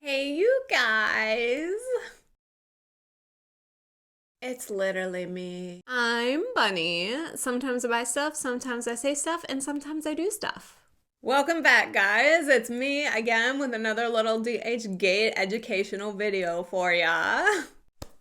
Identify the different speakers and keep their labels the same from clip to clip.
Speaker 1: Hey, you guys. It's literally me. I'm Bunny. Sometimes I buy stuff, sometimes I say stuff, and sometimes I do stuff. Welcome back, guys. It's me again with another little DH Gate educational video for ya.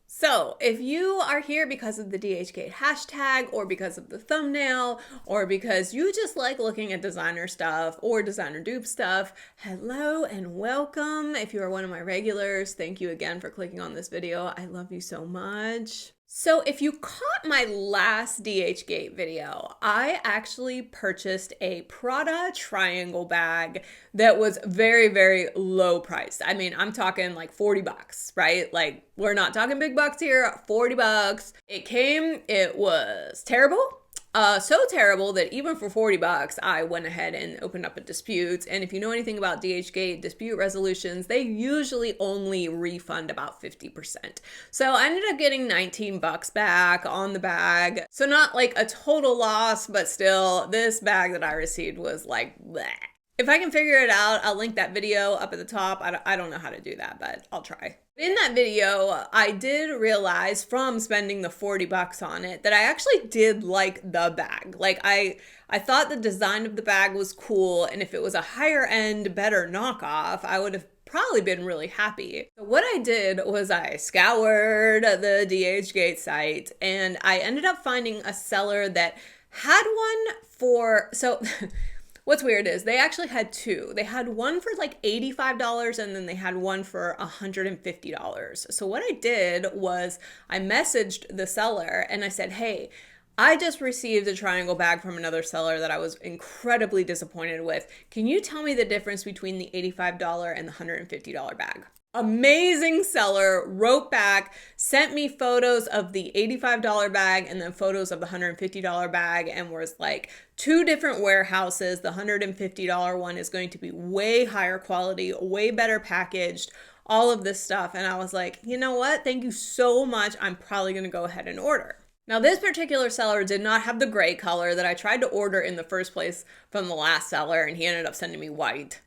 Speaker 1: So, if you are here because of the DHgate hashtag, or because of the thumbnail, or because you just like looking at designer stuff or designer dupe stuff, hello and welcome. If you are one of my regulars, thank you again for clicking on this video. I love you so much. So if you caught my last DHgate video, I actually purchased a Prada triangle bag that was very, very low priced. I mean, I'm talking like 40 bucks, right? Like, we're not talking big bucks here, 40 bucks. It was terrible. So terrible that even for 40 bucks, I went ahead and opened up a dispute. And if you know anything about DHgate dispute resolutions, they usually only refund about 50%. So I ended up getting 19 bucks back on the bag. So not like a total loss, but still, this bag that I received was like, bleh. If I can figure it out, I'll link that video up at the top. I don't know how to do that, but I'll try. In that video, I did realize from spending the 40 bucks on it that I actually did like the bag. Like I thought the design of the bag was cool, and if it was a higher end, better knockoff, I would have probably been really happy. So what I did was I scoured the DHgate site, and I ended up finding a seller that had one for, so what's weird is they actually had two. They had one for like $85 and then they had one for $150. So what I did was I messaged the seller and I said, hey, I just received a triangle bag from another seller that I was incredibly disappointed with. Can you tell me the difference between the $85 and the $150 bag? Amazing seller wrote back, sent me photos of the $85 bag and then photos of the $150 bag, and was like, two different warehouses. The $150 one is going to be way higher quality, way better packaged, all of this stuff. And I was like, you know what? Thank you so much. I'm probably going to go ahead and order. Now, this particular seller did not have the gray color that I tried to order in the first place from the last seller, and he ended up sending me white.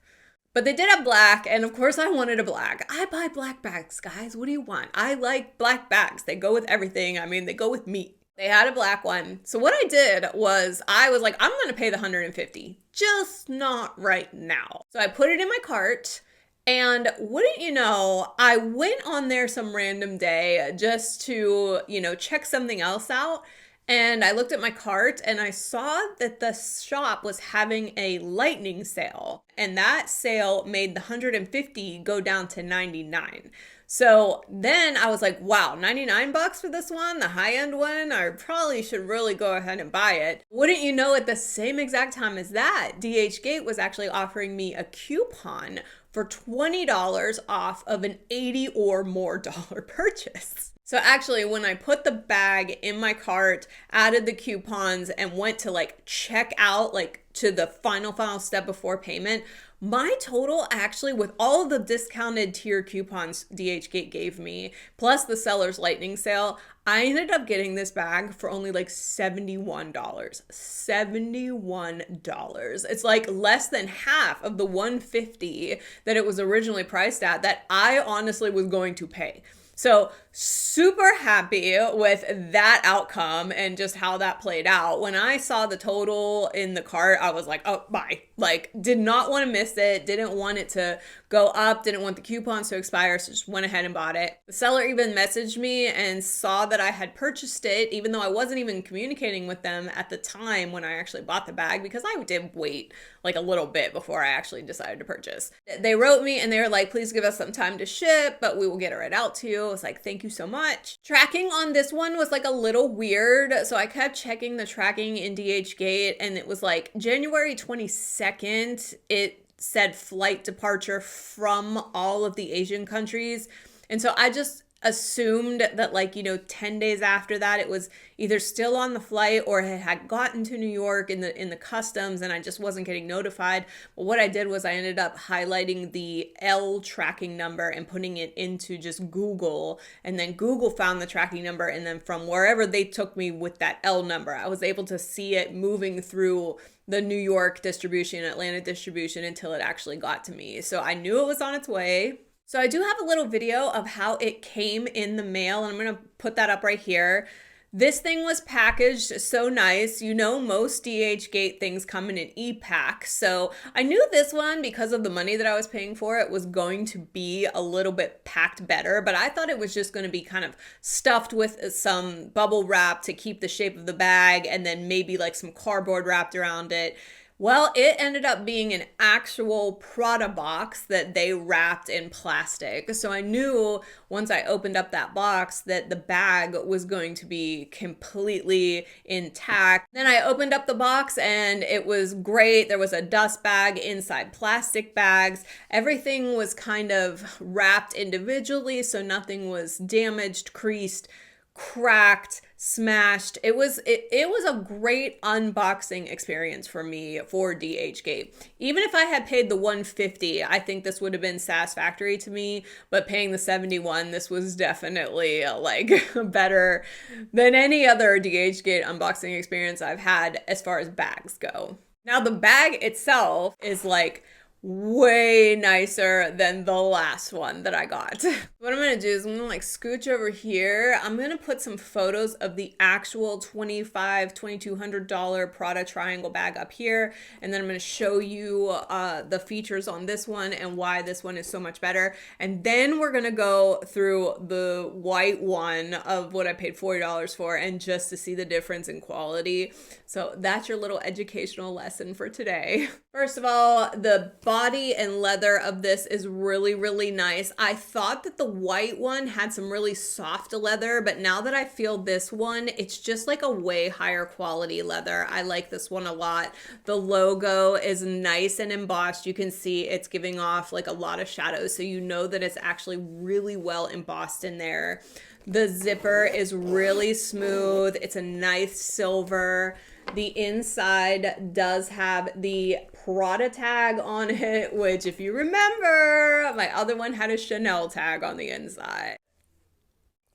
Speaker 1: But they did have black, and of course I wanted a black. I buy black bags, guys. What do you want? I like black bags. They go with everything. I mean, they go with meat. They had a black one. So what I did was I was like, I'm going to pay the $150, just not right now. So I put it in my cart, and wouldn't you know, I went on there some random day just to, check something else out. And I looked at my cart and I saw that the shop was having a lightning sale, and that sale made the $150 go down to $99. So then I was like, wow, 99 bucks for this one, the high-end one? I probably should really go ahead and buy it. Wouldn't you know, at the same exact time as that, DHgate was actually offering me a coupon for $20 off of an $80 or more purchase. So actually, when I put the bag in my cart, added the coupons, and went to like check out, like to the final step before payment, my total actually, with all of the discounted tier coupons DHgate gave me, plus the seller's lightning sale, I ended up getting this bag for only like $71. $71. It's like less than half of the $150 that it was originally priced at, that I honestly was going to pay. So super happy with that outcome and just how that played out. When I saw the total in the cart, I was like, oh, bye. Like, did not want to miss it. Didn't want it to go up. Didn't want the coupons to expire. So just went ahead and bought it. The seller even messaged me and saw that I had purchased it, even though I wasn't even communicating with them at the time when I actually bought the bag, because I did wait like a little bit before I actually decided to purchase. They wrote me and they were like, please give us some time to ship, but we will get it right out to you. I was like, thank you so much. Tracking on this one was like a little weird. So I kept checking the tracking in DHgate, and it was like January 22nd, it said flight departure from all of the Asian countries. And so I just assumed that, like, you know, 10 days after that it was either still on the flight or it had gotten to New York in the customs, and I just wasn't getting notified. But what I did was I ended up highlighting the L tracking number and putting it into just Google, and then Google found the tracking number, and then from wherever they took me with that L number, I was able to see it moving through the New York distribution, Atlanta distribution, until it actually got to me. So I knew it was on its way. So I do have a little video of how it came in the mail, and I'm going to put that up right here. This thing was packaged so nice. You know, most DHgate things come in an e-pack. So I knew this one, because of the money that I was paying for it, was going to be a little bit packed better, but I thought it was just going to be kind of stuffed with some bubble wrap to keep the shape of the bag, and then maybe like some cardboard wrapped around it. Well, it ended up being an actual Prada box that they wrapped in plastic. So I knew once I opened up that box that the bag was going to be completely intact. Then I opened up the box and it was great. There was a dust bag inside plastic bags. Everything was kind of wrapped individually, so nothing was damaged, creased, cracked, smashed. It was a great unboxing experience for me for DHgate. Even if I had paid the $150, I think this would have been satisfactory to me, but paying the $71, this was definitely like better than any other DHgate unboxing experience I've had as far as bags go. Now the bag itself is like way nicer than the last one that I got. What I'm gonna do is I'm gonna like scooch over here. I'm gonna put some photos of the actual $2,200 Prada triangle bag up here, and then I'm gonna show you the features on this one and why this one is so much better. And then we're gonna go through the white one of what I paid $40 for, and just to see the difference in quality. So that's your little educational lesson for today. First of all, the body and leather of this is really, really nice. I thought that the white one had some really soft leather, but now that I feel this one, it's just like a way higher quality leather. I like this one a lot. The logo is nice and embossed. You can see it's giving off like a lot of shadows, so you know that it's actually really well embossed in there. The zipper is really smooth. It's a nice silver. The inside does have the Prada tag on it, which, if you remember, my other one had a Chanel tag on the inside.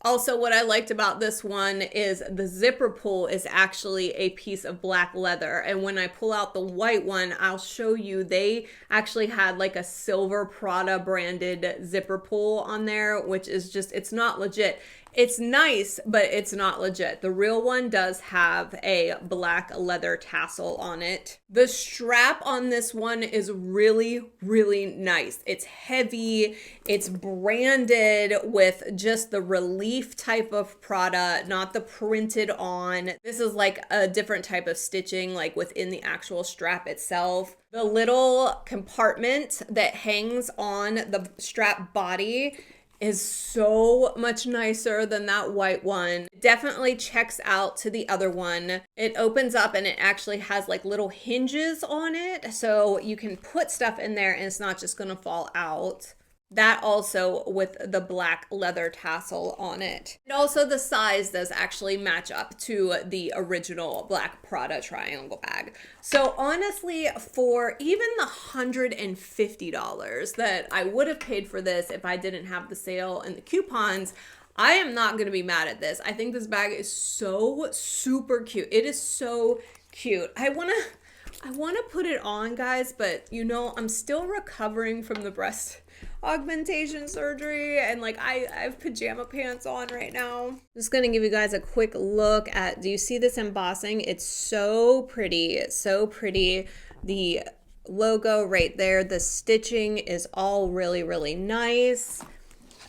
Speaker 1: Also, what I liked about this one is the zipper pull is actually a piece of black leather. And when I pull out the white one, I'll show you, they actually had like a silver Prada branded zipper pull on there, which is just, it's not legit. It's nice, but it's not legit. The real one does have a black leather tassel on it. The strap on this one is really, really nice. It's heavy. It's branded with just the relief type of Prada, not the printed on. This is like a different type of stitching, like within the actual strap itself. The little compartment that hangs on the strap body is so much nicer than that white one. It definitely checks out to the other one. It opens up and it actually has like little hinges on it, so you can put stuff in there and it's not just gonna fall out. That also with the black leather tassel on it. And also the size does actually match up to the original black Prada triangle bag. So honestly, for even the $150 that I would have paid for this if I didn't have the sale and the coupons, I am not going to be mad at this. I think this bag is so super cute. It is so cute. I want to put it on, guys, but you know, I'm still recovering from the breast augmentation surgery, and like I have pajama pants on right now. Just gonna give you guys a quick look at, do you see this embossing? It's so pretty. It's so pretty. The logo right there, the stitching is all really, really nice.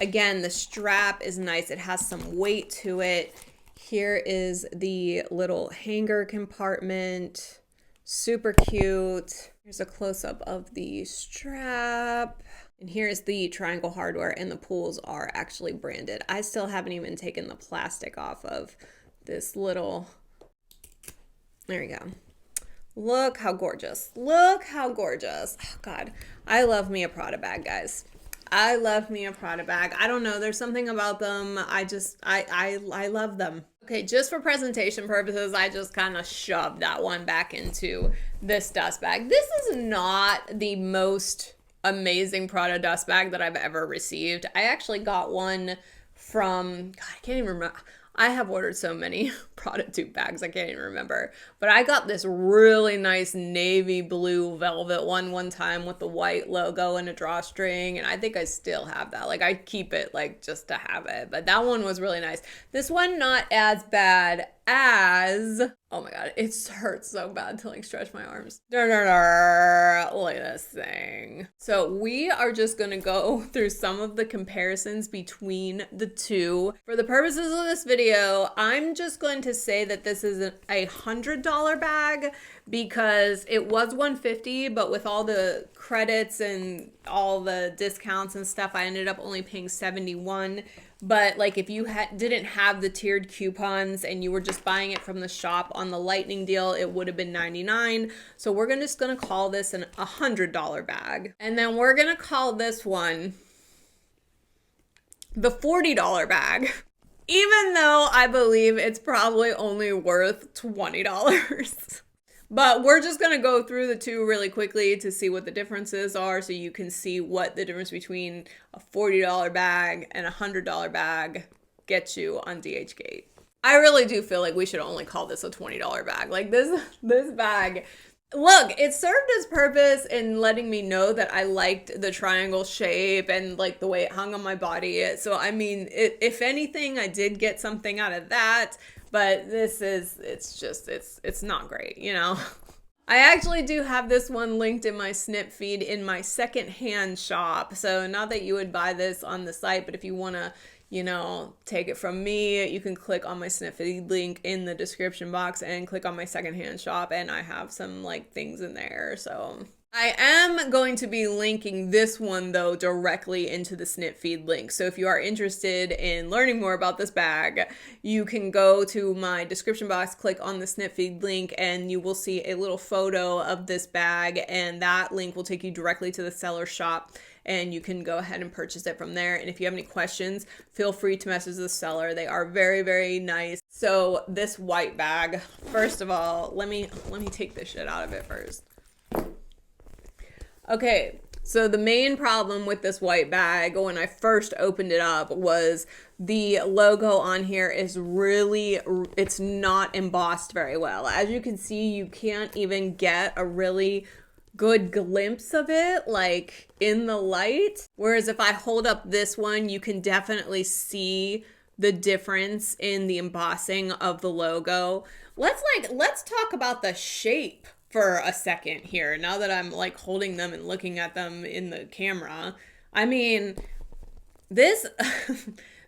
Speaker 1: Again, the strap is nice. It has some weight to it. Here is the little hanger compartment. Super cute. Here's a close-up of the strap. And here's the triangle hardware, and the pulls are actually branded. I still haven't even taken the plastic off of this little, there we go. Look how gorgeous. Look how gorgeous. Oh God, I love me a Prada bag, guys. I love me a Prada bag. I don't know. There's something about them. I love them. Okay, just for presentation purposes, I just kind of shoved that one back into this dust bag. This is not the most amazing Prada dust bag that I've ever received. I actually got one from, God, I can't even remember. I have ordered so many Prada dupe bags, I can't even remember. But I got this really nice navy blue velvet one time with the white logo and a drawstring. And I think I still have that. Like, I keep it, like, just to have it. But that one was really nice. This one, not as bad as... Oh my God, it hurts so bad to like stretch my arms. Look at this thing. So we are just gonna go through some of the comparisons between the two. For the purposes of this video, I'm just going to say that this is a $100 bag because it was $150, but with all the credits and all the discounts and stuff, I ended up only paying $71. But like if you didn't have the tiered coupons and you were just buying it from the shop on the lightning deal, it would have been $99. So we're just gonna call this a $100 bag. And then we're gonna call this one the $40 bag. Even though I believe it's probably only worth $20. But we're just going to go through the two really quickly to see what the differences are so you can see what the difference between a $40 bag and a $100 bag gets you on DHgate. I really do feel like we should only call this a $20 bag. Like this bag, look, it served its purpose in letting me know that I liked the triangle shape and like the way it hung on my body. So I mean, if anything, I did get something out of that. But it's not great, you know? I actually do have this one linked in my snip feed in my secondhand shop. So not that you would buy this on the site, but if you want to, you know, take it from me, you can click on my snip feed link in the description box and click on my secondhand shop. And I have some like things in there. So I am going to be linking this one though directly into the snip feed link. So if you are interested in learning more about this bag, you can go to my description box, click on the snip feed link, and you will see a little photo of this bag, and that link will take you directly to the seller shop and you can go ahead and purchase it from there. And if you have any questions, feel free to message the seller. They are very, very nice. So this white bag, first of all, let me take this shit out of it first. Okay, so the main problem with this white bag when I first opened it up was the logo on here is really, it's not embossed very well. As you can see, you can't even get a really good glimpse of it like in the light. Whereas if I hold up this one, you can definitely see the difference in the embossing of the logo. Let's talk about the shape for a second here, now that I'm like holding them and looking at them in the camera. I mean, this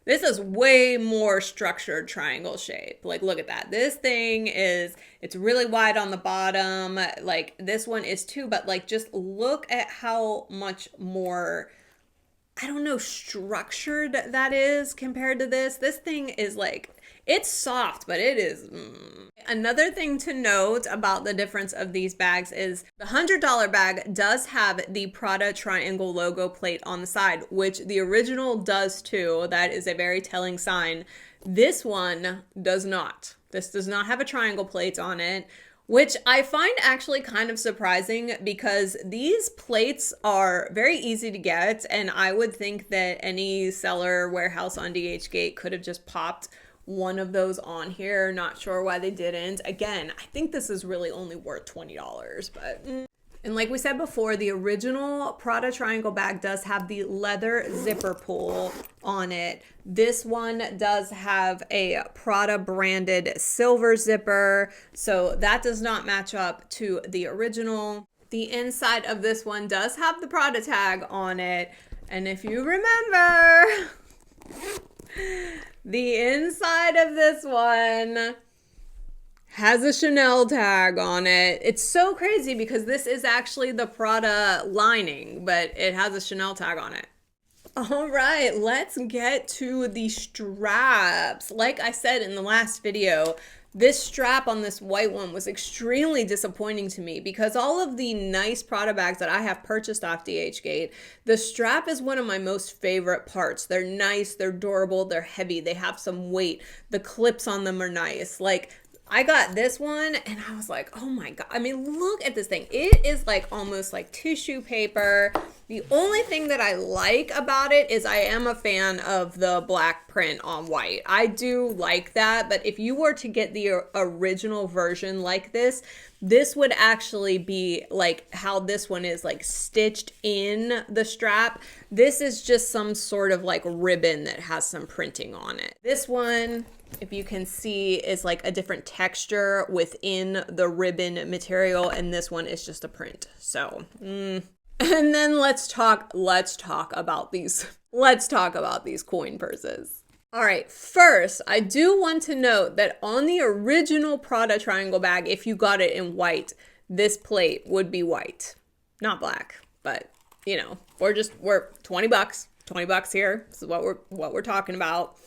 Speaker 1: this is way more structured triangle shape. Like, look at that. This thing it's really wide on the bottom. Like this one is too, but like just look at how much more, I don't know, structured that is compared to this. This thing is like, it's soft, but it is... Another thing to note about the difference of these bags is the $100 bag does have the Prada triangle logo plate on the side, which the original does too. That is a very telling sign. This one does not. This does not have a triangle plate on it, which I find actually kind of surprising because these plates are very easy to get, and I would think that any seller warehouse on DHgate could have just popped one of those on here. Not sure why they didn't. Again, I think this is really only worth $20, but... And like we said before, the original Prada triangle bag does have the leather zipper pull on it. This one does have a Prada branded silver zipper, so that does not match up to the original. The inside of this one does have the Prada tag on it, and if you remember... The inside of this one has a Chanel tag on it. It's so crazy because this is actually the Prada lining, but it has a Chanel tag on it. All right, let's get to the straps. Like I said in the last video, This strap on this white one was extremely disappointing to me because all of the nice Prada bags that I have purchased off DHgate, the strap is one of my most favorite parts. They're nice, they're durable, they're heavy, they have some weight. The clips on them are nice. Like, I got this one and I was like, oh my God. I mean, look at this thing. It is like almost like tissue paper. The only thing that I like about it is I am a fan of the black print on white. I do like that, but if you were to get the original version like this would actually be like how this one is like stitched in the strap. This is just some sort of like ribbon that has some printing on it. This one, if you can see, is like a different texture within the ribbon material, and this one is just a print. So, and then let's talk about these coin purses. All right, first, I do want to note that on the original Prada triangle bag, if you got it in white, this plate would be white, not black, but you know, we're $20 here. This is what we're talking about.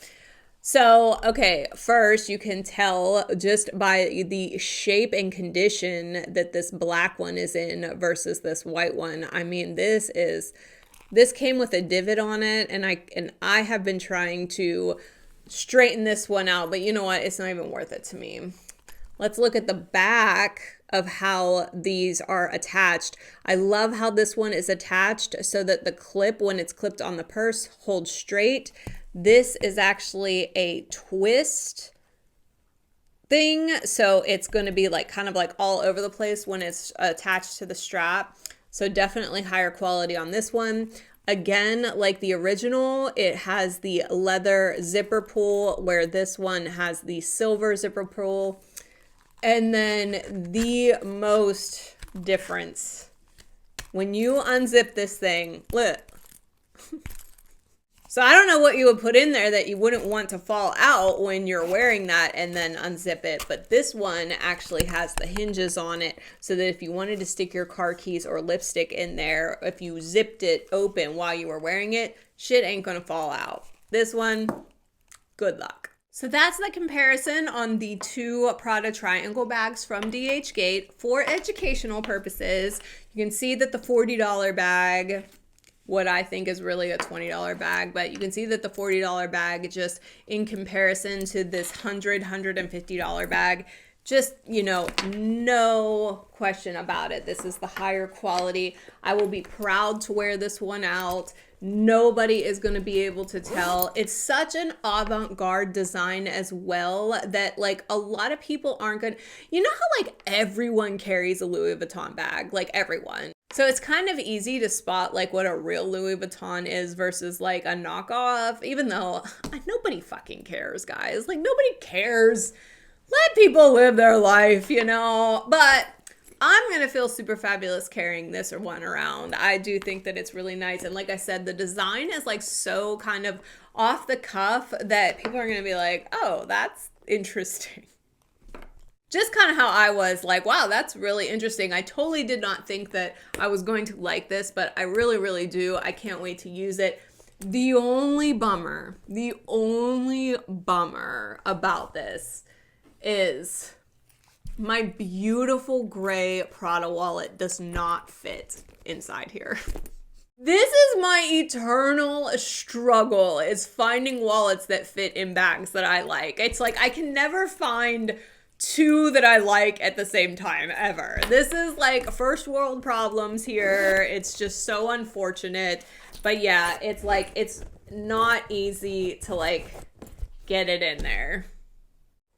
Speaker 1: So, okay, first you can tell just by the shape and condition that this black one is in versus this white one. I mean, this came with a divot on it, and I have been trying to straighten this one out, but you know what? It's not even worth it to me. Let's look at the back of how these are attached. I love how this one is attached so that the clip, when it's clipped on the purse, holds straight. This is actually a twist thing, so it's going to be like kind of like all over the place when it's attached to the strap. So definitely higher quality on this one. Again, like the original, it has the leather zipper pull, where this one has the silver zipper pull. And then the most difference, when you unzip this thing, look. So I don't know what you would put in there that you wouldn't want to fall out when you're wearing that and then unzip it. But this one actually has the hinges on it so that if you wanted to stick your car keys or lipstick in there, if you zipped it open while you were wearing it, shit ain't gonna fall out. This one, good luck. So that's the comparison on the two Prada triangle bags from DHgate for educational purposes. You can see that the $40 bag, what I think is really a $20 bag, but you can see that the $40 bag, just in comparison to this $150 bag, just, you know, no question about it. This is the higher quality. I will be proud to wear this one out. Nobody is going to be able to tell. It's such an avant-garde design as well that like a lot of people aren't good. You know how like everyone carries a Louis Vuitton bag, like everyone. So it's kind of easy to spot like what a real Louis Vuitton is versus like a knockoff, even though nobody fucking cares, guys. Like nobody cares. Let people live their life, you know, but I'm going to feel super fabulous carrying this one around. I do think that it's really nice. And like I said, the design is like so kind of off the cuff that people are going to be like, oh, that's interesting. Just kind of how I was like, wow, that's really interesting. I totally did not think that I was going to like this, but I really, really do. I can't wait to use it. The only bummer about this is my beautiful gray Prada wallet does not fit inside here. This is my eternal struggle, is finding wallets that fit in bags that I like. It's like I can never find two that I like at the same time, ever. This is like first world problems here. It's just so unfortunate. But yeah, it's like, it's not easy to like get it in there.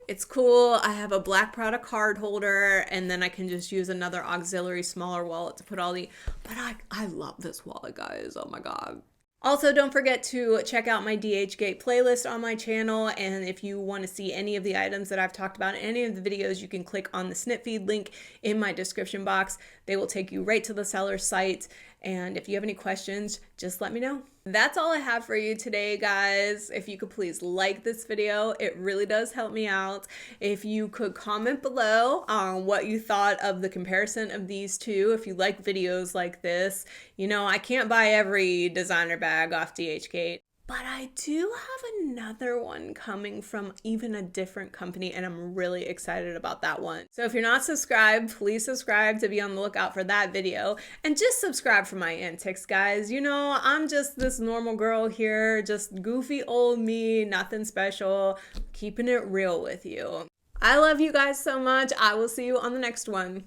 Speaker 1: It's cool. I have a black Prada card holder, and then I can just use another auxiliary smaller wallet to put all the, but I love this wallet, guys. Oh my God. Also, don't forget to check out my DHgate playlist on my channel, and if you want to see any of the items that I've talked about in any of the videos, you can click on the Snipfeed link in my description box. They will take you right to the seller's site, and if you have any questions, just let me know. That's all I have for you today, guys. If you could please like this video, it really does help me out. If you could comment below on what you thought of the comparison of these two, if you like videos like this. You know, I can't buy every designer bag off DHgate. But I do have another one coming from even a different company, and I'm really excited about that one. So if you're not subscribed, please subscribe to be on the lookout for that video. And just subscribe for my antics, guys. You know, I'm just this normal girl here, just goofy old me, nothing special, keeping it real with you. I love you guys so much. I will see you on the next one.